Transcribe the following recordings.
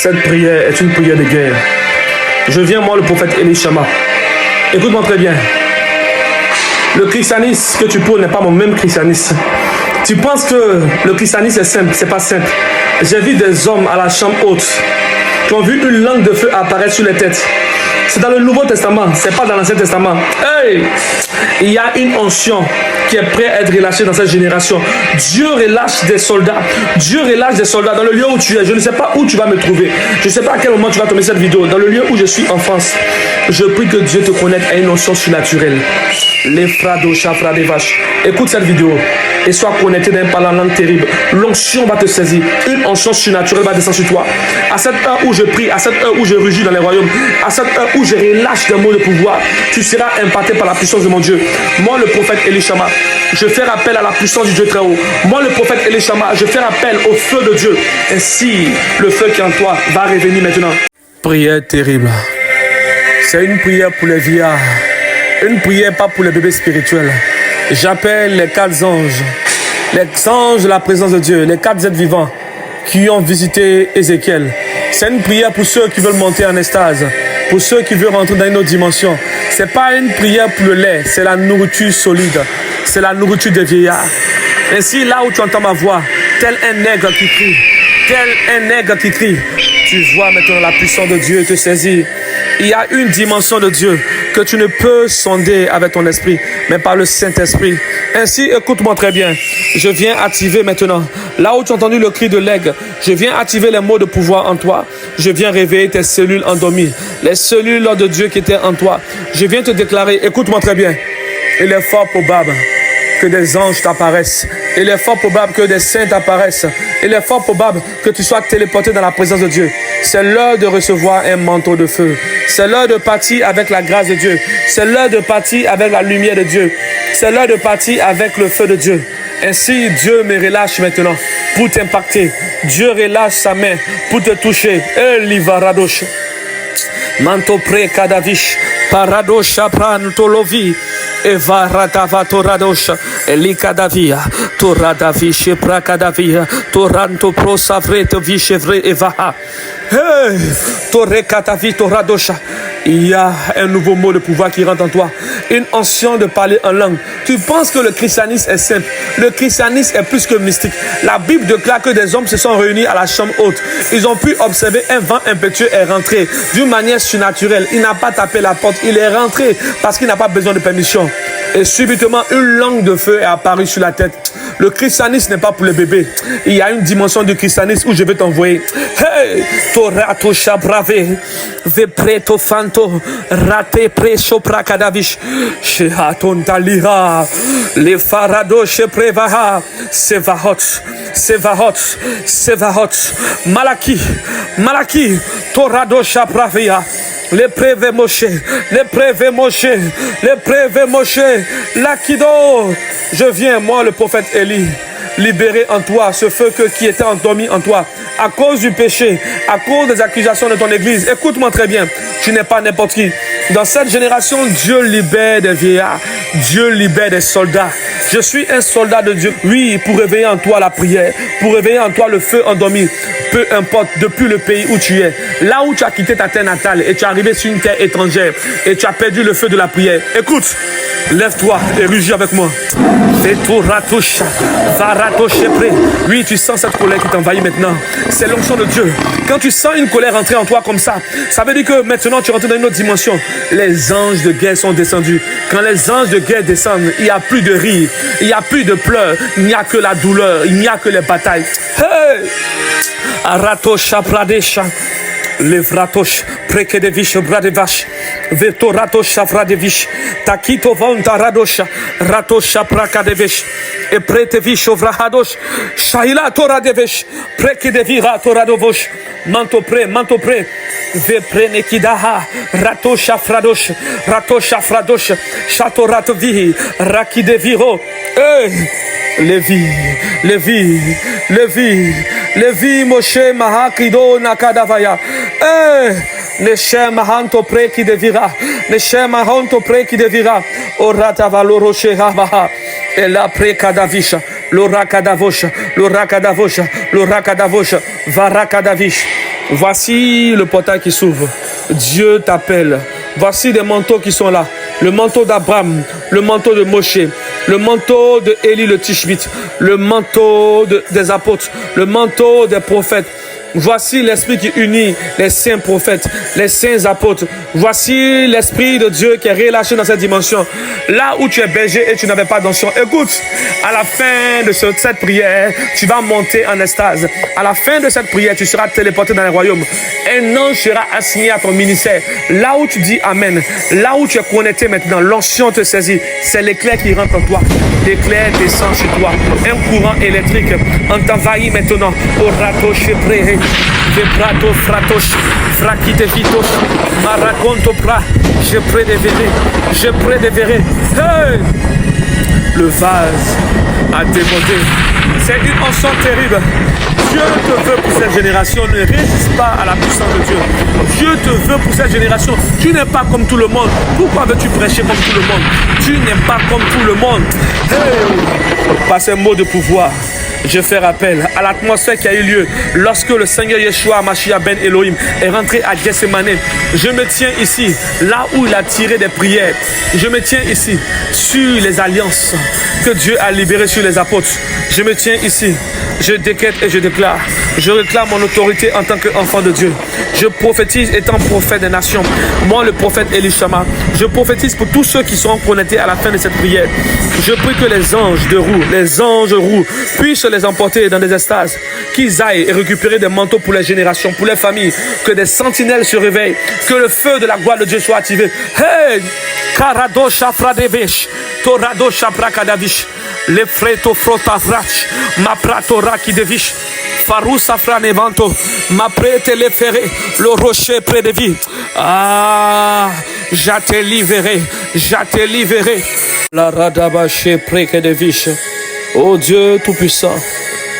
Cette prière est une prière de guerre. Je viens, moi, le prophète Elishama. Écoute-moi très bien. Le christianisme que tu prônes n'est pas mon même christianisme. Tu penses que le christianisme est simple, c'est pas simple. J'ai vu des hommes à la chambre haute qui ont vu une langue de feu apparaître sur les têtes. C'est dans le Nouveau Testament, c'est pas dans l'Ancien Testament. Hey! Il y a une onction qui est prête à être relâchée dans cette génération. Dieu relâche des soldats. Dieu relâche des soldats dans le lieu où tu es. Je ne sais pas où tu vas me trouver. Je ne sais pas à quel moment tu vas tomber cette vidéo. Dans le lieu où je suis en France, je prie que Dieu te connecte à une onction surnaturelle. Les frado, chafra des vaches. Écoute cette vidéo et sois connecté d'un parlant terrible. L'onction va te saisir. Une onction surnaturelle va descendre sur toi. À cette heure où je prie, à cette heure où je rugis dans les royaumes, à cette heure où je relâche des mots de pouvoir, tu seras impacté par la puissance de mon Dieu. Moi, le prophète Elishama, je fais appel à la puissance du Dieu très haut. Moi, le prophète Elishama, je fais appel au feu de Dieu. Ainsi, le feu qui est en toi va revenir maintenant. Prière terrible. C'est une prière pour les vieillards. Une prière pas pour les bébés spirituels. J'appelle les 4 anges. Les anges de la présence de Dieu. Les 4 êtres vivants qui ont visité Ézéchiel. C'est une prière pour ceux qui veulent monter en extase. Pour ceux qui veulent rentrer dans une autre dimension. C'est pas une prière pour le lait. C'est la nourriture solide. C'est la nourriture des vieillards. Ainsi, là où tu entends ma voix, tel un nègre qui crie. Tel un nègre qui crie. Tu vois maintenant la puissance de Dieu te saisir. Il y a une dimension de Dieu que tu ne peux sonder avec ton esprit, mais par le Saint-Esprit. Ainsi, écoute-moi très bien. Je viens activer maintenant. Là où tu as entendu le cri de l'aigle, je viens activer les mots de pouvoir en toi. Je viens réveiller tes cellules endormies. Les cellules de Dieu qui étaient en toi. Je viens te déclarer, écoute-moi très bien. Il est fort probable que des anges t'apparaissent. Il est fort probable que des saints t'apparaissent. Il est fort probable que tu sois téléporté dans la présence de Dieu. C'est l'heure de recevoir un manteau de feu. C'est l'heure de partir avec la grâce de Dieu. C'est l'heure de partir avec la lumière de Dieu. C'est l'heure de partir avec le feu de Dieu. Ainsi, Dieu me relâche maintenant pour t'impacter. Dieu relâche sa main pour te toucher. Elivaradosh. Manto pre kadavish. Paradosha prantolovi. Eva radava toradosha, elikadavia, toradavish prakadavia, toranto prosavreto vishevre evaha. Hey, torekatavi toradosha. Il y a un nouveau mot de pouvoir qui rentre en toi. Une onction de parler en langue. Tu penses que le christianisme est simple. Le christianisme est plus que mystique. La Bible déclare que des hommes se sont réunis à la chambre haute. Ils ont pu observer un vent impétueux est rentré d'une manière surnaturelle. Il n'a pas tapé la porte. Il est rentré parce qu'il n'a pas besoin de permission. Et subitement, une langue de feu est apparue sur la tête. Le christianisme n'est pas pour les bébés. Il y a une dimension du christianisme où je vais t'envoyer. Hey! Torato shabrave, vepreto fanto, rate preso prakadavish, shehaton talira, le farado sheprevaha, sevahot, sevahot, sevahot, malaki, torado shabravia. Les prévés Moshe, les prévés Moshe, les prévés Moshe, Lakido. Je viens, moi, le prophète Élie, libérer en toi ce feu qui était endormi en toi à cause du péché, à cause des accusations de ton église. Écoute-moi très bien, tu n'es pas n'importe qui. Dans cette génération, Dieu libère des vieillards, Dieu libère des soldats. Je suis un soldat de Dieu. Oui, pour réveiller en toi la prière, pour réveiller en toi le feu endormi. Peu importe, depuis le pays où tu es, là où tu as quitté ta terre natale et tu es arrivé sur une terre étrangère et tu as perdu le feu de la prière. Écoute, lève-toi et rugis avec moi. Oui, tu sens cette colère qui t'envahit maintenant. C'est l'onction de Dieu. Quand tu sens une colère entrer en toi comme ça veut dire que maintenant tu rentres dans une autre dimension. Les anges de guerre sont descendus. Quand les anges de guerre descendent, il n'y a plus de rire, il n'y a plus de pleurs, il n'y a que la douleur, il n'y a que les batailles. Hey! Aratosha Pradesha, Levratosh, Prekedevish Bradevash, Vetoratosh Vradevish, Takito Vanta Radosha, Ratosha Prakadevish, et Pretevish Ovrahadosh, Shaila Toradevish, Prekedevira Toradovosh, Manto pre, Veprenekidaha, Ratosha Fradosh, Ratosha Fradosh, Chatoratovihi, Rakideviro, Levi, Moshe, Mahakido, Nakadavaya. Neshem Mahanto Preki devira. Neshem Mahanto Preki devira. Orata Valoro Shehabaha. Et la Prekadavisha. L'Orakadavosha. L'Orakadavosha. L'Orakadavosha. Varakadavish. Voici le portail qui s'ouvre. Dieu t'appelle. Voici des manteaux qui sont là. Le manteau d'Abraham, le manteau de Moshe, le manteau de Élie le Tishbite, le manteau des apôtres, le manteau des prophètes. Voici l'esprit qui unit les saints prophètes, les saints apôtres. Voici l'esprit de Dieu qui est relâché dans cette dimension. Là où tu es berger et tu n'avais pas d'onction, écoute, à la fin de cette prière, tu vas monter en extase. À la fin de cette prière, tu seras téléporté dans le royaume. Un ange sera assigné à ton ministère. Là où tu dis Amen, là où tu es connecté maintenant, l'onction te saisit. C'est l'éclair qui rentre en toi. L'éclair descend sur toi. Un courant électrique t'envahit maintenant. Orato sheprehe. Vebrato fratos, frakite vitos, maraconto pra, je prédévérai. Hey! Le vase a débordé. C'est une onction terrible. Dieu te veut pour cette génération. Ne résiste pas à la puissance de Dieu. Dieu te veut pour cette génération. Tu n'es pas comme tout le monde. Pourquoi veux-tu prêcher comme tout le monde? Tu n'es pas comme tout le monde. Hey! Par ces mots de pouvoir, je fais rappel à l'atmosphère qui a eu lieu lorsque le Seigneur Yeshua Mashiach Ben Elohim est rentré à Gethsemane. Je me tiens ici, là où il a tiré des prières. Je me tiens ici, sur les alliances que Dieu a libérées sur les apôtres. Je me tiens ici, je décrète et je déclare. Je réclame mon autorité en tant qu'enfant de Dieu. Je prophétise étant prophète des nations. Moi, le prophète Elishama, je prophétise pour tous ceux qui seront connectés à la fin de cette prière. Je prie que les anges roux puissent les emporter dans des extases, qu'ils aillent et récupérer des manteaux pour les générations, pour les familles, que des sentinelles se réveillent, que le feu de la gloire de Dieu soit activé. Hey! Karado Shafra Devish, Torado Shafra Kadavish, le freto frota vrach, ma pratora qui devish, Farou Safra Nevanto, ma prête le ferré, le rocher près de vie. Ah, j'te libéré. La radabaché près que devish. Oh Dieu Tout-Puissant,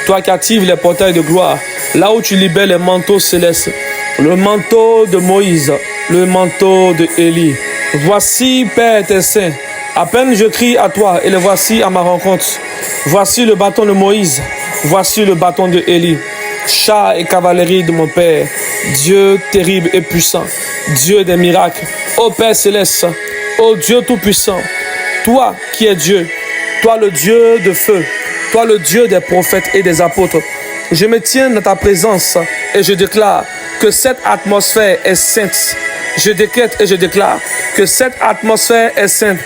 toi qui actives les portails de gloire, là où tu libères les manteaux célestes, le manteau de Moïse, le manteau de Élie. Voici, Père, tes saints. À peine je crie à toi et les voici à ma rencontre. Voici le bâton de Moïse, voici le bâton de Élie. Char et cavalerie de mon Père, Dieu terrible et puissant, Dieu des miracles. Ô Père céleste, ô Dieu Tout-Puissant, toi qui es Dieu, toi le Dieu de feu, toi le Dieu des prophètes et des apôtres, je me tiens dans ta présence et je déclare que cette atmosphère est sainte. Je décrète et je déclare que cette atmosphère est sainte.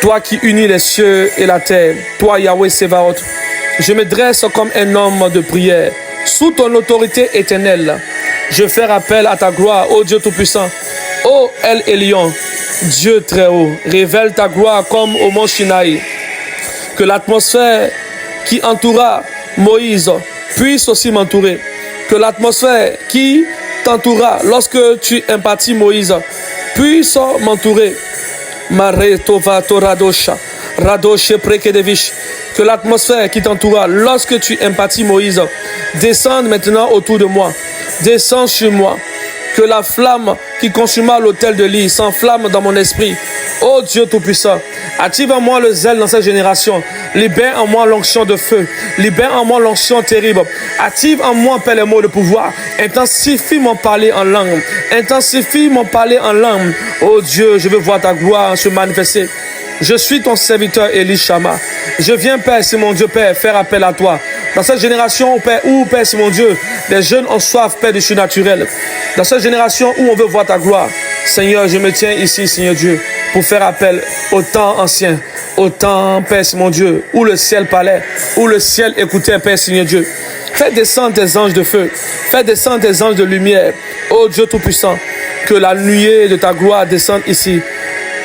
Toi qui unis les cieux et la terre, toi Yahweh Sevaot, je me dresse comme un homme de prière. Sous ton autorité éternelle, je fais appel à ta gloire, ô Dieu Tout-Puissant. Ô El Elyon, Dieu très haut, révèle ta gloire comme au mont Sinaï. Que l'atmosphère qui entoura Moïse puisse aussi m'entourer. Que l'atmosphère qui t'entoura lorsque tu impartis Moïse puisse m'entourer. Que l'atmosphère qui t'entoura lorsque tu impartis Moïse descende maintenant autour de moi. Descends sur moi. Que la flamme qui consuma l'autel de l'île s'enflamme dans mon esprit. Ô Dieu Tout-Puissant, active en moi le zèle dans cette génération. Libère en moi l'onction de feu. Libère en moi l'onction terrible. Active en moi, Père, les mots de pouvoir. Intensifie mon parler en langue. Intensifie mon parler en langue. Ô Dieu, je veux voir ta gloire se manifester. Je suis ton serviteur Elishama. Je viens, Père, c'est mon Dieu, Père, faire appel à toi. Dans cette génération, Père, où, Père, c'est mon Dieu, les jeunes ont soif, Père, du surnaturel. Dans cette génération où on veut voir ta gloire, Seigneur, je me tiens ici, Seigneur Dieu, pour faire appel au temps ancien, au temps, Père, c'est mon Dieu, où le ciel parlait, où le ciel écoutait, Père, Seigneur Dieu. Fais descendre tes anges de feu, fais descendre tes anges de lumière. Ô Dieu Tout-Puissant, que la nuée de ta gloire descende ici.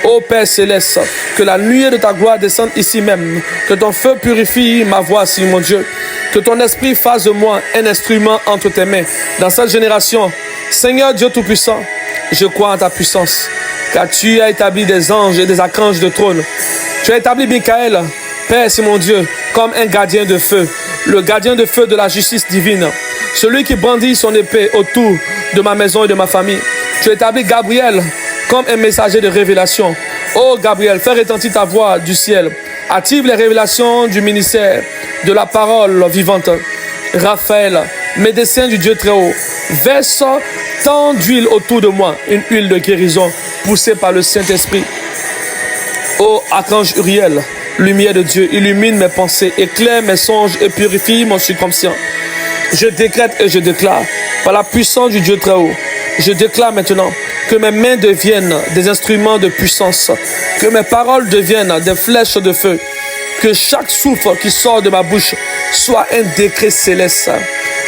Ô Père Céleste, que la nuée de ta gloire descende ici même. Que ton feu purifie ma voix, Seigneur mon Dieu. Que ton esprit fasse de moi un instrument entre tes mains. Dans cette génération, Seigneur Dieu Tout-Puissant, je crois en ta puissance. Car tu as établi des anges et des archanges de trône. Tu as établi Michael, Père, c'est mon Dieu, comme un gardien de feu. Le gardien de feu de la justice divine. Celui qui brandit son épée autour de ma maison et de ma famille. Tu as établi Gabriel comme un messager de révélation. Oh Gabriel, fais retentir ta voix du ciel. Active les révélations du ministère de la parole vivante. Raphaël, médecin du Dieu très haut, verse tant d'huile autour de moi, une huile de guérison poussée par le Saint-Esprit. Ô archange Uriel, lumière de Dieu, illumine mes pensées, éclaire mes songes et purifie mon subconscient. Je décrète et je déclare, par la puissance du Dieu très haut, je déclare maintenant que mes mains deviennent des instruments de puissance, que mes paroles deviennent des flèches de feu, que chaque souffle qui sort de ma bouche soit un décret céleste.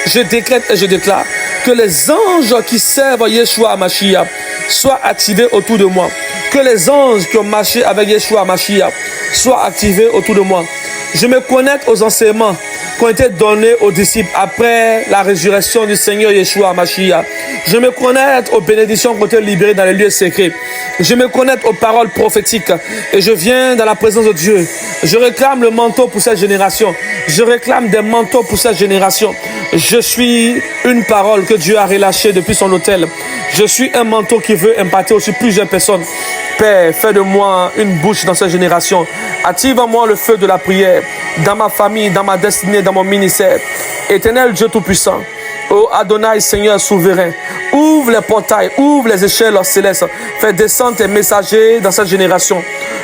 Je décrète et je déclare que les anges qui servent Yeshua Mashiach soient activés autour de moi. Que les anges qui ont marché avec Yeshua Mashiach soient activés autour de moi. Je me connecte aux enseignements qui ont été donnés aux disciples après la résurrection du Seigneur Yeshua Mashiach. Je me connecte aux bénédictions qui ont été libérées dans les lieux secrets. Je me connecte aux paroles prophétiques et je viens dans la présence de Dieu. Je réclame le manteau pour cette génération. Je réclame des manteaux pour cette génération. Je suis une parole que Dieu a relâchée depuis son autel. Je suis un manteau qui veut impacter aussi plusieurs personnes. Père, fais de moi une bouche dans cette génération. Active en moi le feu de la prière, dans ma famille, dans ma destinée, dans mon ministère. Éternel Dieu Tout-Puissant, ô Adonai, Seigneur souverain, ouvre les portails, ouvre les échelles célestes. Fais descendre tes messagers dans cette génération.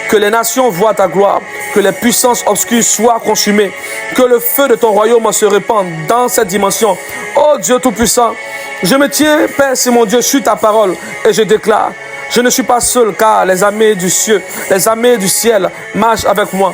Que les nations voient ta gloire, que les puissances obscures soient consumées, que le feu de ton royaume se répande dans cette dimension. Ô Dieu Tout-Puissant, je me tiens, Père, c'est mon Dieu, sur ta parole et je déclare, je ne suis pas seul car les armées du ciel, marchent avec moi.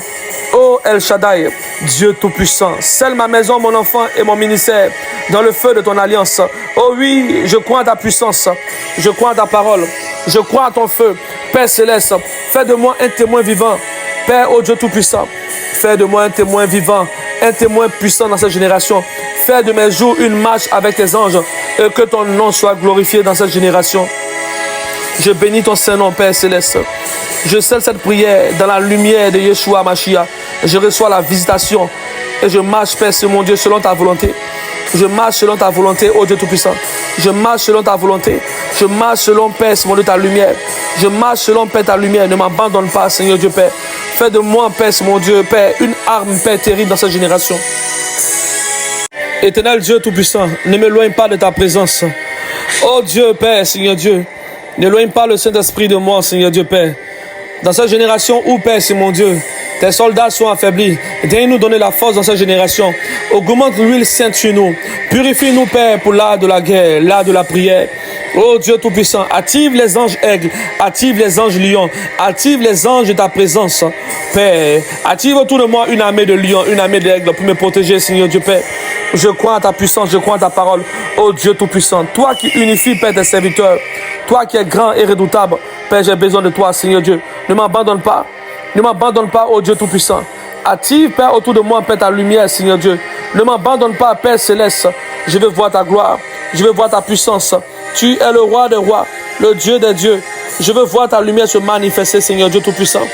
Ô El Shaddai, Dieu Tout-Puissant, scelle ma maison, mon enfant et mon ministère dans le feu de ton alliance. Oh oui, je crois à ta puissance, je crois à ta parole, je crois à ton feu. Père Céleste, fais de moi un témoin vivant. Père, ô Dieu Tout-Puissant, fais de moi un témoin vivant, un témoin puissant dans cette génération. Fais de mes jours une marche avec tes anges et que ton nom soit glorifié dans cette génération. Je bénis ton Saint-Nom, Père Céleste. Je scelle cette prière dans la lumière de Yeshua Mashiach. Je reçois la visitation et je marche, Père, c'est mon Dieu, selon ta volonté. Je marche selon ta volonté, ô Dieu Tout-Puissant. Je marche selon ta volonté. Je marche selon, Père, c'est mon Dieu, ta lumière. Je marche selon, Père, ta lumière. Ne m'abandonne pas, Seigneur Dieu, Père. Fais de moi, Père, c'est mon Dieu, Père, une arme, Père, terrible dans cette génération. Éternel Dieu Tout-Puissant, ne m'éloigne pas de ta présence. Oh Dieu, Père, Seigneur Dieu, n'éloigne pas le Saint-Esprit de moi, Seigneur Dieu, Père. Dans cette génération où, Père, c'est mon Dieu, tes soldats sont affaiblis. Viens nous donner la force dans cette génération. Augmente l'huile sainte sur nous. Purifie-nous, Père, pour l'art de la guerre, l'art de la prière. Oh Dieu Tout-Puissant, active les anges aigles, active les anges lions, active les anges de ta présence, Père. Active autour de moi une armée de lions, une armée d'aigles pour me protéger, Seigneur Dieu, Père. Je crois à ta puissance, je crois à ta parole. Oh Dieu Tout-Puissant, toi qui unifies, Père, tes serviteurs, toi qui es grand et redoutable, Père, j'ai besoin de toi, Seigneur Dieu. Ne m'abandonne pas. Ne m'abandonne pas, oh Dieu Tout-Puissant. Active, Père, autour de moi, Père, ta lumière, Seigneur Dieu. Ne m'abandonne pas, Père Céleste. Je veux voir ta gloire. Je veux voir ta puissance. Tu es le roi des rois, le Dieu des dieux. Je veux voir ta lumière se manifester, Seigneur Dieu Tout-Puissant.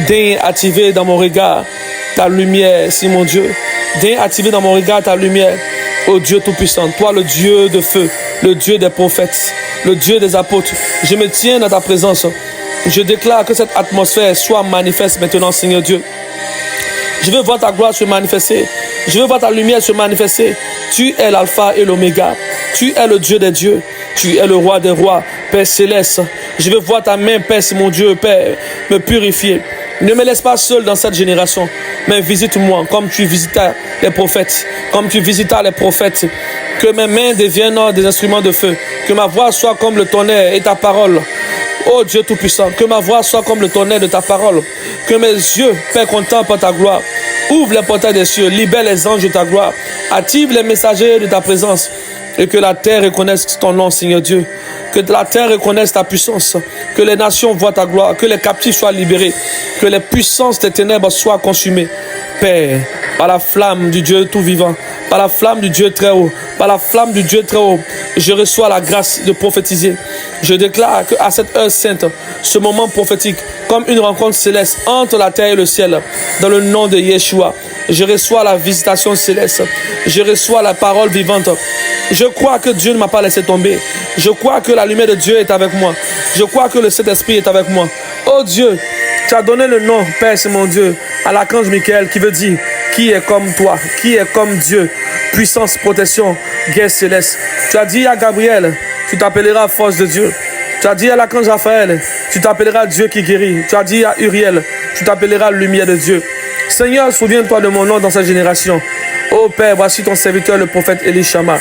Daigne activer dans mon regard ta lumière, c'est mon Dieu. Daigne activer dans mon regard ta lumière, oh Dieu Tout-Puissant. Toi, le Dieu de feu, le Dieu des prophètes, le Dieu des apôtres. Je me tiens dans ta présence. Je déclare que cette atmosphère soit manifeste maintenant, Seigneur Dieu. Je veux voir ta gloire se manifester. Je veux voir ta lumière se manifester. Tu es l'alpha et l'oméga. Tu es le Dieu des dieux. Tu es le roi des rois, Père Céleste. Je veux voir ta main, Père, c'est mon Dieu, Père, me purifier. Ne me laisse pas seul dans cette génération, mais visite-moi comme tu visitas les prophètes, comme tu visitas les prophètes. Que mes mains deviennent des instruments de feu. Que ma voix soit comme le tonnerre et ta parole. Oh Dieu Tout-Puissant, que ma voix soit comme le tonnerre de ta parole. Que mes yeux, Père, contemplent ta gloire. Ouvre les portails des cieux, libère les anges de ta gloire. Active les messagers de ta présence. Et que la terre reconnaisse ton nom, Seigneur Dieu. Que la terre reconnaisse ta puissance. Que les nations voient ta gloire. Que les captifs soient libérés. Que les puissances des ténèbres soient consumées. Père, par la flamme du Dieu tout vivant, par la flamme du Dieu très haut, par la flamme du Dieu très haut, je reçois la grâce de prophétiser. Je déclare qu'à cette heure sainte, ce moment prophétique, comme une rencontre céleste entre la terre et le ciel, dans le nom de Yeshua, je reçois la visitation céleste. Je reçois la parole vivante. Je crois que Dieu ne m'a pas laissé tomber. Je crois que la lumière de Dieu est avec moi. Je crois que le Saint-Esprit est avec moi. Oh Dieu, tu as donné le nom, Père, c'est mon Dieu, à l'archange Michael, qui veut dire qui est comme toi, qui est comme Dieu, puissance, protection. guerre céleste. Tu as dit à Gabriel, tu t'appelleras force de Dieu. Tu as dit à l'archange Raphaël, tu t'appelleras Dieu qui guérit. Tu as dit à Uriel, tu t'appelleras lumière de Dieu. Seigneur, souviens-toi de mon nom dans cette génération. Ô Père, voici ton serviteur, le prophète Élishama.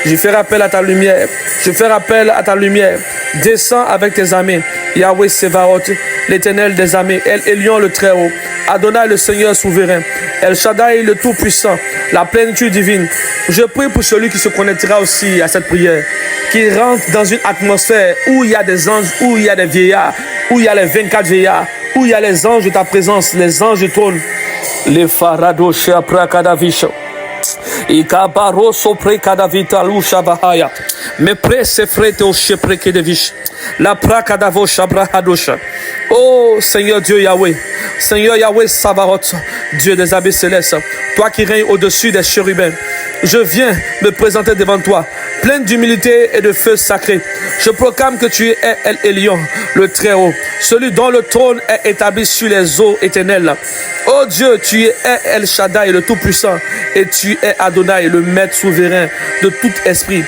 Je fais appel à ta lumière. Je fais appel à ta lumière. Descends avec tes armées. Yahweh Sévaroth, l'éternel des armées. El Elyon, le Très-Haut. Adonai, le Seigneur souverain. El Shaddai, le Tout-Puissant. La plénitude divine. Je prie pour celui qui se connectera aussi à cette prière. Qui rentre dans une atmosphère où il y a des anges, où il y a des vieillards, où il y a les 24 vieillards, où il y a les anges de ta présence, les anges du trône. Les faradosh aprakadavish. Ikabaro sopre kadavita lusha bahaya. Me presse frete o shepreke devish. La prakadavo shabrahadosha. Oh Seigneur Dieu Yahweh, Seigneur Yahweh Sabaoth, Dieu des abbés célestes, toi qui règnes au-dessus des chérubins, je viens me présenter devant toi, plein d'humilité et de feu sacré. Je proclame que tu es El Elyon, le Très-Haut, celui dont le trône est établi sur les eaux éternelles. Oh Dieu, tu es El Shaddai, le Tout-Puissant, et tu es Adonai, le Maître souverain de tout esprit.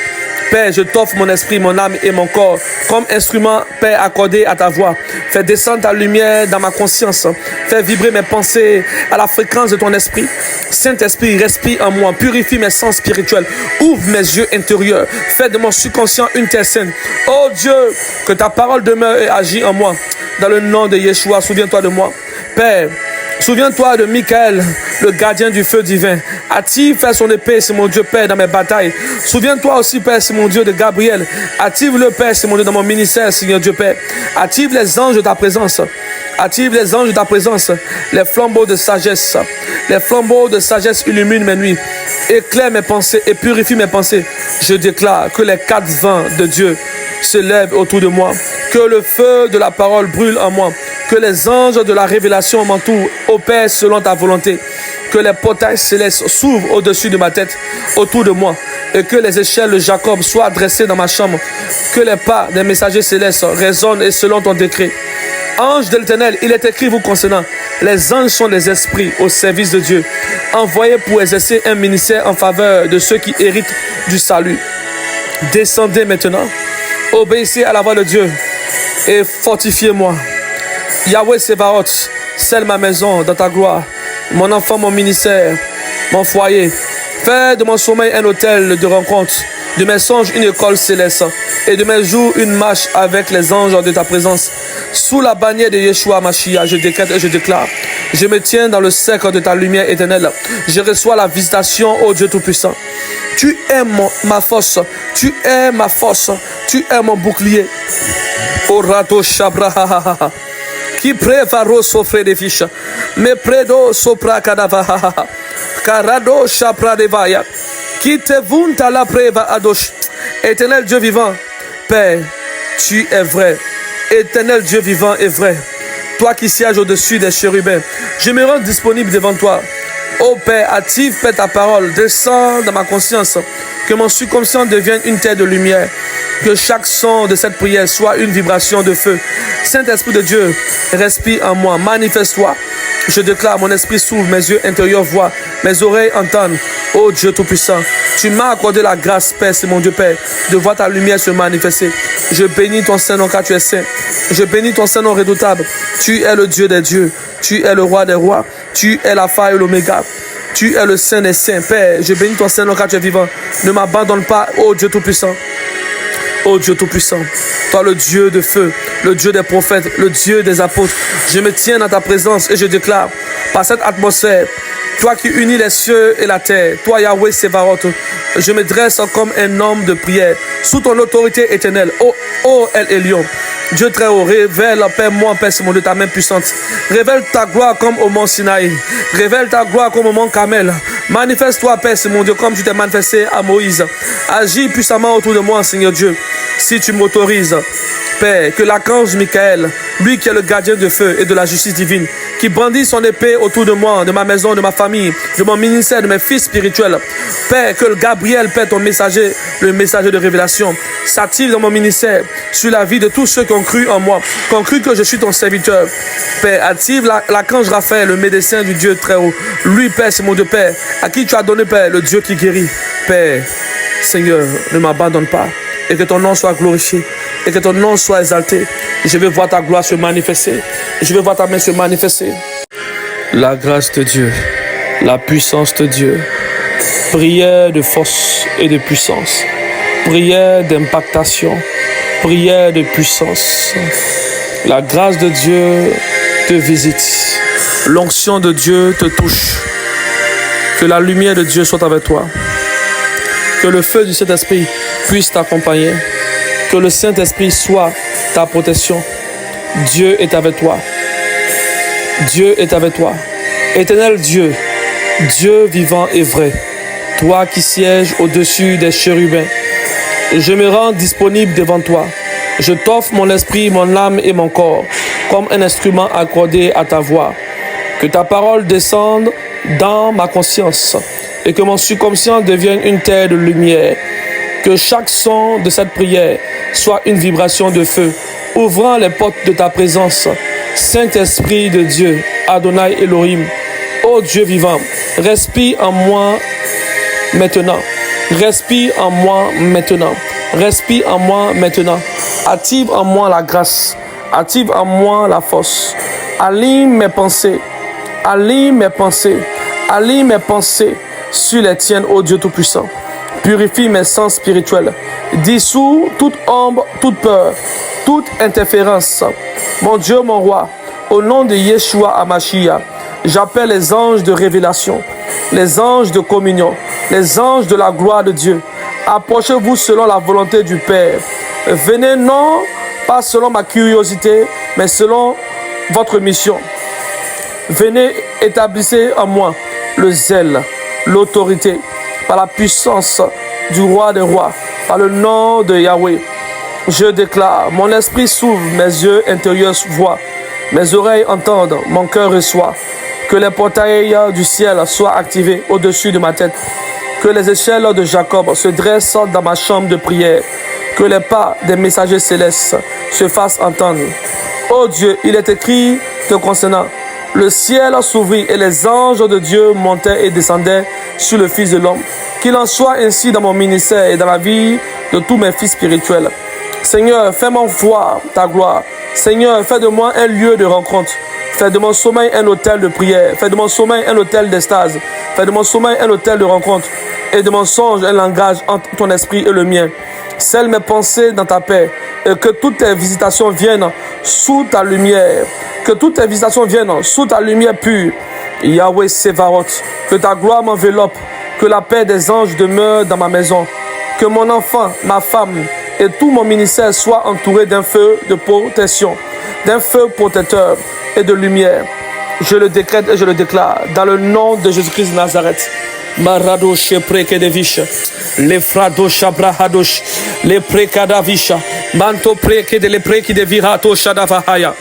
Père, je t'offre mon esprit, mon âme et mon corps comme instrument, Père, accordé à ta voix. Fais descendre ta lumière dans ma conscience. Fais vibrer mes pensées à la fréquence de ton esprit. Saint-Esprit, respire en moi, purifie mes sens spirituels. Ouvre mes yeux intérieurs. Fais de mon subconscient une terre saine. Oh Dieu, que ta parole demeure et agit en moi. Dans le nom de Yeshua, souviens-toi de moi. Père, souviens-toi de Michael, le gardien du feu divin. Active, Père, son épée, c'est mon Dieu, Père, dans mes batailles. Souviens-toi aussi, Père, c'est mon Dieu, de Gabriel. Active le Père, c'est mon Dieu, dans mon ministère, Seigneur Dieu, Père. Active les anges de ta présence. Active les anges de ta présence. Les flambeaux de sagesse. Les flambeaux de sagesse illuminent mes nuits. Éclaire mes pensées et purifie mes pensées. Je déclare que les 4 vents de Dieu se lèvent autour de moi. Que le feu de la parole brûle en moi. Que les anges de la révélation m'entourent, opèrent selon ta volonté. Que les portails célestes s'ouvrent au-dessus de ma tête, autour de moi. Et que les échelles de Jacob soient dressées dans ma chambre. Que les pas des messagers célestes résonnent et selon ton décret. Anges de l'Éternel, il est écrit vous concernant. Les anges sont des esprits au service de Dieu, envoyés pour exercer un ministère en faveur de ceux qui héritent du salut. Descendez maintenant, obéissez à la voix de Dieu et fortifiez-moi. Yahweh Sébaoth, scelle ma maison dans ta gloire, mon enfant, mon ministère, mon foyer. Fais de mon sommeil un hôtel de rencontre, de mes songes une école céleste, et de mes jours une marche avec les anges de ta présence. Sous la bannière de Yeshua Mashiach, je décrète et je déclare, je me tiens dans le cercle de ta lumière éternelle. Je reçois la visitation, ô Dieu Tout-Puissant. Tu es ma force, tu es ma force, tu es mon bouclier. Orato Shabraha. Qui prévaro s'offre des fiches, mais prédo sopra cadava, carado chapra devaya, qui te vunta la préva adosh. Éternel Dieu vivant, Père, tu es vrai. Éternel Dieu vivant et vrai. Toi qui sièges au-dessus des chérubins, je me rends disponible devant toi. Ô Père, active, Père, ta parole, descends dans ma conscience, que mon subconscient devienne une terre de lumière. Que chaque son de cette prière soit une vibration de feu. Saint-Esprit de Dieu, respire en moi, manifeste-toi. Je déclare, mon esprit s'ouvre, mes yeux intérieurs voient, mes oreilles entendent. Ô Dieu Tout-Puissant, tu m'as accordé la grâce, Père, c'est mon Dieu Père, de voir ta lumière se manifester. Je bénis ton Saint-Nom car tu es saint. Je bénis ton Saint-Nom redoutable. Tu es le Dieu des dieux, tu es le roi des rois, tu es l'alpha et l'oméga. Tu es le Saint des saints. Père, je bénis ton Saint-Nom car tu es vivant. Ne m'abandonne pas, ô Dieu Tout-Puissant. Ô Dieu Tout-Puissant, toi le Dieu de feu, le Dieu des prophètes, le Dieu des apôtres, je me tiens dans ta présence et je déclare, par cette atmosphère, toi qui unis les cieux et la terre, toi Yahweh Sébaoth, je me dresse comme un homme de prière, sous ton autorité éternelle, ô El Elyon. Dieu très haut, révèle, Père, moi, Père, c'est mon Dieu, ta main puissante. Révèle ta gloire comme au mont Sinaï. Révèle ta gloire comme au mont Carmel. Manifeste-toi, Père, c'est mon Dieu, comme tu t'es manifesté à Moïse. Agis puissamment autour de moi, Seigneur Dieu. Si tu m'autorises, Père, que l'archange Michael, lui qui est le gardien de feu et de la justice divine, qui brandit son épée autour de moi, de ma maison, de ma famille, de mon ministère, de mes fils spirituels. Père, que le Gabriel, Père, ton messager, le messager de révélation, s'active dans mon ministère, sur la vie de tous ceux qui ont cru en moi, qui ont cru que je suis ton serviteur. Père, active l'archange Raphaël, le médecin du Dieu très haut. Lui, Père, c'est mon Dieu, Père, à qui tu as donné, Père, le Dieu qui guérit. Père, Seigneur, ne m'abandonne pas. Et que ton nom soit glorifié. Et que ton nom soit exalté. Je veux voir ta gloire se manifester. Je veux voir ta main se manifester. La grâce de Dieu, la puissance de Dieu, prière de force et de puissance, prière d'impactation, prière de puissance. La grâce de Dieu te visite, l'onction de Dieu te touche, que la lumière de Dieu soit avec toi, que le feu du Saint-Esprit puisse t'accompagner, que le Saint-Esprit soit ta protection. Dieu est avec toi. Dieu est avec toi. Éternel Dieu, Dieu vivant et vrai, toi qui sièges au-dessus des chérubins, je me rends disponible devant toi. Je t'offre mon esprit, mon âme et mon corps comme un instrument accordé à ta voix. Que ta parole descende dans ma conscience et que mon subconscient devienne une terre de lumière. Que chaque son de cette prière soit une vibration de feu, ouvrant les portes de ta présence. Saint-Esprit de Dieu, Adonai Elohim, ô Dieu vivant, respire en moi maintenant. Respire en moi maintenant. Respire en moi maintenant. Active en moi la grâce. Active en moi la force. Aligne mes pensées. Aligne mes pensées. Aligne mes pensées sur les tiennes, ô Dieu Tout-Puissant. Purifie mes sens spirituels. Dissous toute ombre, toute peur, toute interférence. Mon Dieu, mon roi, au nom de Yeshua HaMashiach, j'appelle les anges de révélation, les anges de communion, les anges de la gloire de Dieu. Approchez-vous selon la volonté du Père. Venez non pas selon ma curiosité, mais selon votre mission. Venez, établissez en moi le zèle, l'autorité, par la puissance du roi des rois, par le nom de Yahweh. Je déclare, mon esprit s'ouvre, mes yeux intérieurs voient, mes oreilles entendent, mon cœur reçoit. Que les portails du ciel soient activés au-dessus de ma tête. Que les échelles de Jacob se dressent dans ma chambre de prière. Que les pas des messagers célestes se fassent entendre. Ô Dieu, il est écrit te concernant. Le ciel s'ouvrit et les anges de Dieu montaient et descendaient sur le Fils de l'homme. Qu'il en soit ainsi dans mon ministère et dans la vie de tous mes fils spirituels. Seigneur, fais-moi voir ta gloire. Seigneur, fais de moi un lieu de rencontre. Fais de mon sommeil un hôtel de prière. Fais de mon sommeil un hôtel d'extase. Fais de mon sommeil un hôtel de rencontre. Et de mon songe un langage entre ton esprit et le mien. Scelle mes pensées dans ta paix. Et que toutes tes visitations viennent sous ta lumière. Que toutes tes visitations viennent sous ta lumière pure. Yahweh Sevaroth, que ta gloire m'enveloppe. Que la paix des anges demeure dans ma maison. Que mon enfant, ma femme et tout mon ministère soient entourés d'un feu de protection. D'un feu protecteur et de lumière. Je le décrète et je le déclare dans le nom de Jésus-Christ de Nazareth. Maradosh prekedevish, le fradosh abrahadosh, le prekadavisha, manto preke de le preki de virato shadavahaya.